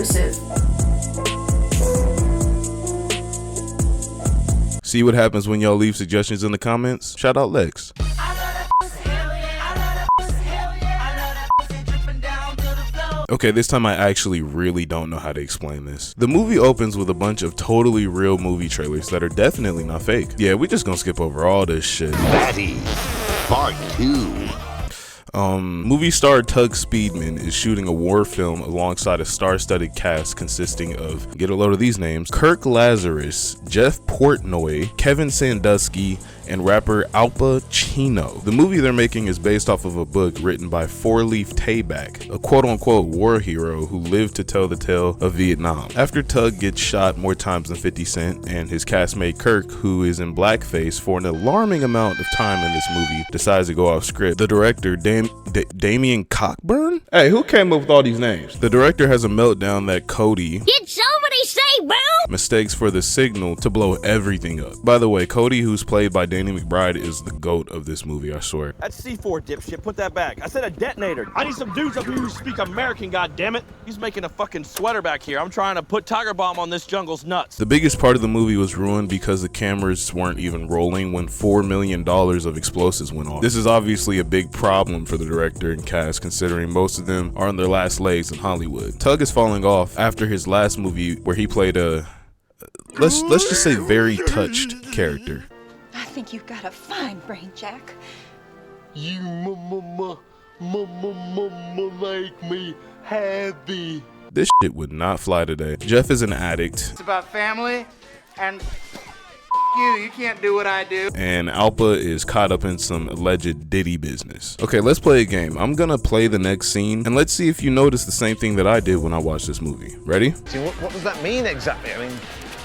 exclusive. See what happens when y'all leave suggestions in the comments? Shout out Lex. Okay, this time I actually really don't know how to explain this. The movie opens with a bunch of totally real movie trailers that are definitely not fake. Yeah, we just gonna skip over all this shit. Fatty, Part 2. Movie star Tug Speedman is shooting a war film alongside a star-studded cast consisting of, get a load of these names, Kirk Lazarus, Jeff Portnoy, Kevin Sandusky, and rapper Al Pacino. The movie they're making is based off of a book written by Four Leaf Tayback, a quote-unquote war hero who lived to tell the tale of Vietnam. After Tug gets shot more times than 50 Cent, and his castmate Kirk, who is in blackface for an alarming amount of time in this movie, decides to go off script, the director, Damien Cockburn? Hey, who came up with all these names? The director has a meltdown that Cody, did somebody say boo? mistakes for the signal to blow everything up. By the way, Cody, who's played by Danny McBride, is the GOAT of this movie, I swear. That's C4, dipshit. Put that back. I said a detonator. I need some dudes up here who speak American, goddammit. He's making a fucking sweater back here. I'm trying to put Tiger Bomb on this jungle's nuts. The biggest part of the movie was ruined because the cameras weren't even rolling when $4 million of explosives went off. This is obviously a big problem for the director and cast, considering most of them are on their last legs in Hollywood. Tug is falling off after his last movie where he played a, let's just say, very touched character. I think you've got a fine brain, Jack. You make me happy. This shit would not fly today. Jeff is an addict. It's about family, and you can't do what I do. And Alpa is caught up in some alleged Diddy business. Okay, let's play a game. I'm gonna play the next scene, and let's see if you notice the same thing that I did when I watched this movie. Ready? See, what does that mean exactly? I mean,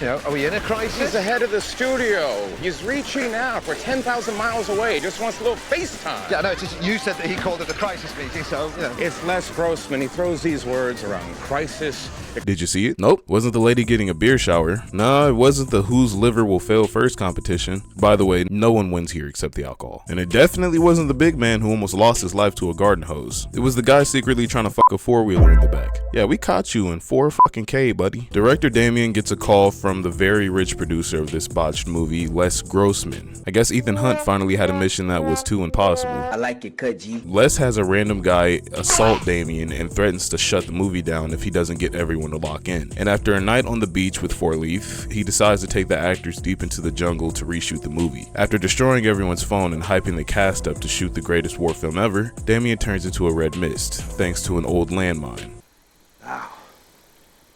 you know, are we in a crisis? He's the head of the studio. He's reaching out. We're 10,000 miles away. He just wants a little FaceTime. Yeah, no, it's just you said that he called it a crisis meeting, so, you know. It's Les Grossman. He throws these words around. Crisis. Did you see it? Nope. Wasn't the lady getting a beer shower. No, it wasn't the whose liver will fail first competition. By the way, no one wins here except the alcohol. And it definitely wasn't the big man who almost lost his life to a garden hose. It was the guy secretly trying to fuck a four-wheeler in the back. Yeah, we caught you in 4K, buddy. Director Damien gets a call from the very rich producer of this botched movie, Les Grossman. I guess Ethan Hunt finally had a mission that was too impossible. I like your cut, G. Les has a random guy assault Damien and threatens to shut the movie down if he doesn't get everyone to lock in. And after a night on the beach with Four Leaf, he decides to take the actors deep into the jungle to reshoot the movie. After destroying everyone's phone and hyping the cast up to shoot the greatest war film ever, Damien turns into a red mist, thanks to an old landmine. Now,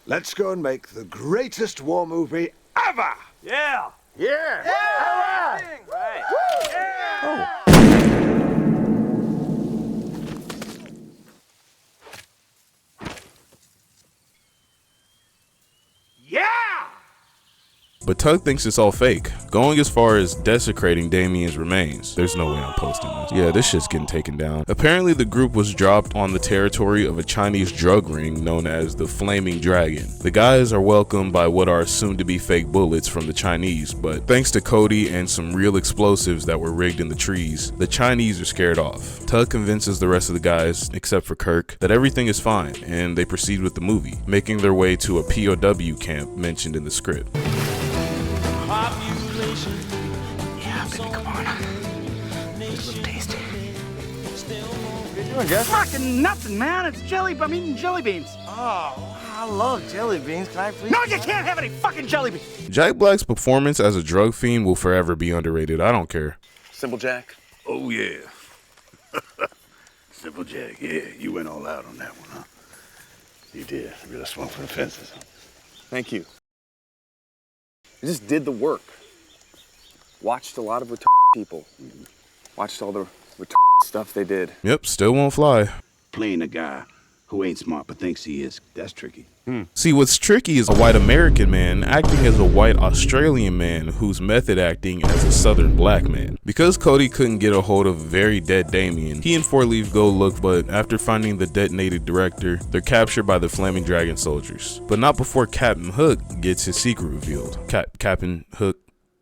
let's go and make the greatest war movie ever! Yeah! Yeah! Yeah! Right. Oh. Yeah! But Tug thinks it's all fake, going as far as desecrating Damien's remains. There's no way I'm posting this. Yeah, this shit's getting taken down. Apparently the group was dropped on the territory of a Chinese drug ring known as the Flaming Dragon. The guys are welcomed by what are assumed to be fake bullets from the Chinese, but thanks to Cody and some real explosives that were rigged in the trees, the Chinese are scared off. Tug convinces the rest of the guys, except for Kirk, that everything is fine, and they proceed with the movie, making their way to a POW camp mentioned in the script. Yeah, baby, come on. It's a little tasty. What you doing, Jeff? Fucking nothing, man. It's I'm eating jelly beans. Oh, I love jelly beans. Can I please? No, you can't have any fucking jelly beans. Jack Black's performance as a drug fiend will forever be underrated. I don't care. Simple Jack. Oh, yeah. Simple Jack, yeah. You went all out on that one, huh? You did. Really swung for the fences. Thank you. I just did the work. Watched a lot of retarded people. Watched all the retarded stuff they did. Yep, still won't fly. Playing a guy who ain't smart but thinks he is, that's tricky. See, what's tricky is a white American man acting as a white Australian man who's method acting as a southern black man. Because Cody couldn't get a hold of very dead Damien, he and Four Leaf go look, but after finding the detonated director, they're captured by the Flaming Dragon soldiers. But not before Captain Hook gets his secret revealed. Captain Hook,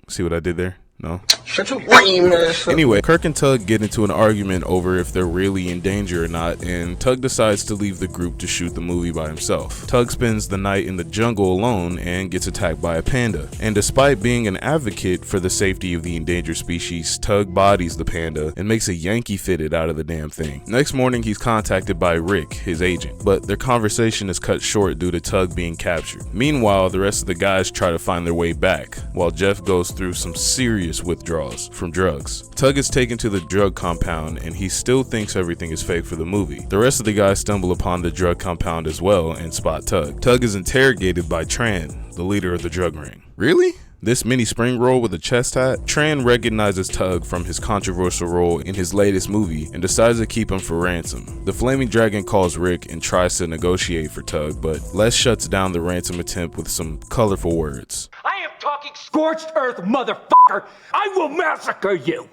see what I did there? No? Such a lame ass. Anyway, Kirk and Tug get into an argument over if they're really in danger or not, and Tug decides to leave the group to shoot the movie by himself. Tug spends the night in the jungle alone and gets attacked by a panda. And despite being an advocate for the safety of the endangered species, Tug bodies the panda and makes a Yankee fitted out of the damn thing. Next morning, he's contacted by Rick, his agent, but their conversation is cut short due to Tug being captured. Meanwhile, the rest of the guys try to find their way back, while Jeff goes through some serious withdrawals from drugs. Tug is taken to the drug compound and he still thinks everything is fake for the movie. The rest of the guys stumble upon the drug compound as well and spot Tug. Tug is interrogated by Tran, the leader of the drug ring. Really? This mini spring roll with a chest hat? Tran recognizes Tug from his controversial role in his latest movie and decides to keep him for ransom. The Flaming Dragon calls Rick and tries to negotiate for Tug, but Les shuts down the ransom attempt with some colorful words. I am talking scorched earth, motherfucker! I will massacre you!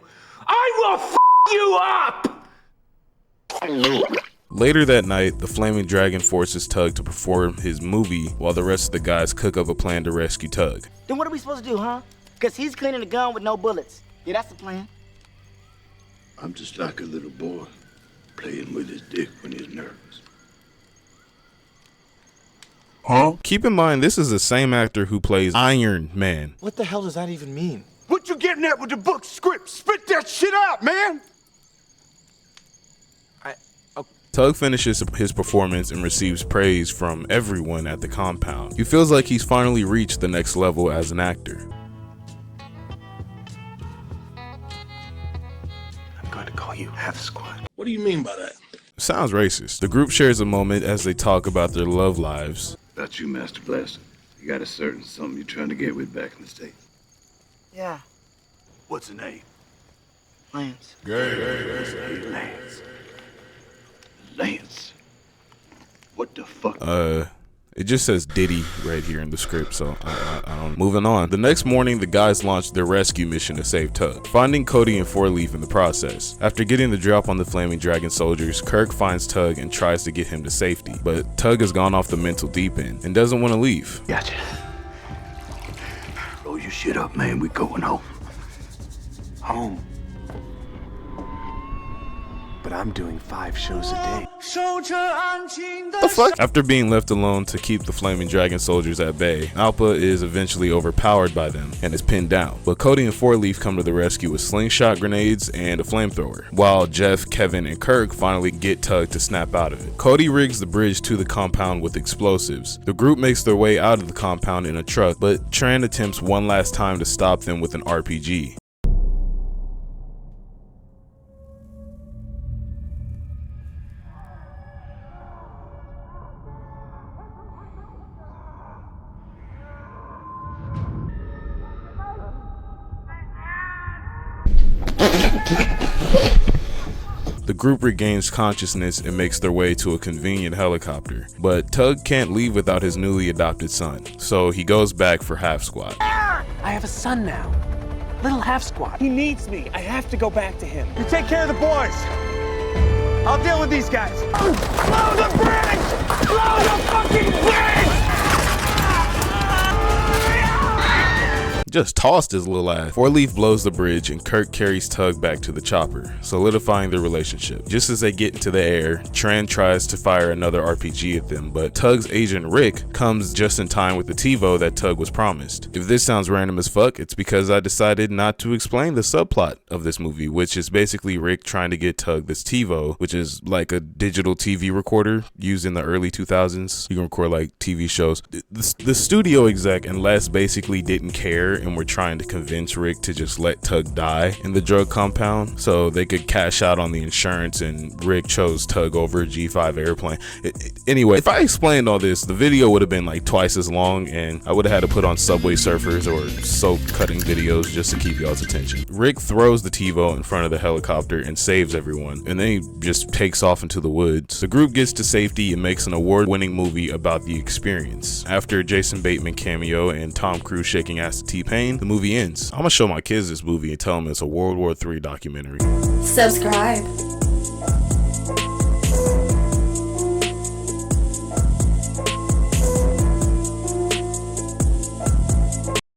I will f you up! Later that night, the Flaming Dragon forces Tug to perform his movie while the rest of the guys cook up a plan to rescue Tug. Then what are we supposed to do, huh? Because he's cleaning the gun with no bullets. Yeah, that's the plan. I'm just like a little boy playing with his dick when he's nervous. Huh? Keep in mind, this is the same actor who plays Iron Man. What the hell does that even mean? What you getting at with the book script? Spit that shit out, man! Tug finishes his performance and receives praise from everyone at the compound. He feels like he's finally reached the next level as an actor. I'm going to call you Half Squad. What do you mean by that? Sounds racist. The group shares a moment as they talk about their love lives. About you, Master Blaster. You got a certain something you're trying to get with back in the States. Yeah, What's the name? Lance. Lance. Lance. What the fuck? It just says Diddy right here in the script, so I don't. Moving on. The next morning, the guys launched their rescue mission to save Tug, finding Cody and Four Leaf in the process. After getting the drop on the Flaming Dragon soldiers, Kirk finds Tug and tries to get him to safety, but Tug has gone off the mental deep end and doesn't want to leave. Gotcha. Roll your shit up, man. We going home. Home. But I'm doing 5 shows a day. The fuck? After being left alone to keep the Flaming Dragon soldiers at bay, Alpa is eventually overpowered by them and is pinned down. But Cody and Four Leaf come to the rescue with slingshot grenades and a flamethrower, while Jeff, Kevin, and Kirk finally get Tug to snap out of it. Cody rigs the bridge to the compound with explosives. The group makes their way out of the compound in a truck, but Tran attempts one last time to stop them with an RPG. The group regains consciousness and makes their way to a convenient helicopter, but Tug can't leave without his newly adopted son, so he goes back for Half Squad. I have a son now. Little Half Squad. He needs me. I have to go back to him. You take care of the boys. I'll deal with these guys. Blow the bridge! Blow the fucking bridge! Just tossed his little ass. Four Leaf blows the bridge and Kirk carries Tug back to the chopper, solidifying their relationship. Just as they get into the air, Tran tries to fire another RPG at them, but Tug's agent Rick comes just in time with the TiVo that Tug was promised. If this sounds random as fuck, it's because I decided not to explain the subplot of this movie, which is basically Rick trying to get Tug this TiVo, which is like a digital TV recorder used in the early 2000s. You can record like TV shows. The studio exec and Les basically didn't care and were trying to convince Rick to just let Tug die in the drug compound so they could cash out on the insurance, and Rick chose Tug over a G5 airplane. Anyway, if I explained all this, the video would have been like twice as long and I would have had to put on Subway Surfers or soap cutting videos just to keep y'all's attention. Rick throws the TiVo in front of the helicopter and saves everyone, and then he just takes off into the woods. The group gets to safety and makes an award-winning movie about the experience. After a Jason Bateman cameo and Tom Cruise shaking ass to T-Pain, the movie ends. I'm gonna show my kids this movie and tell them it's a World War III documentary. Subscribe.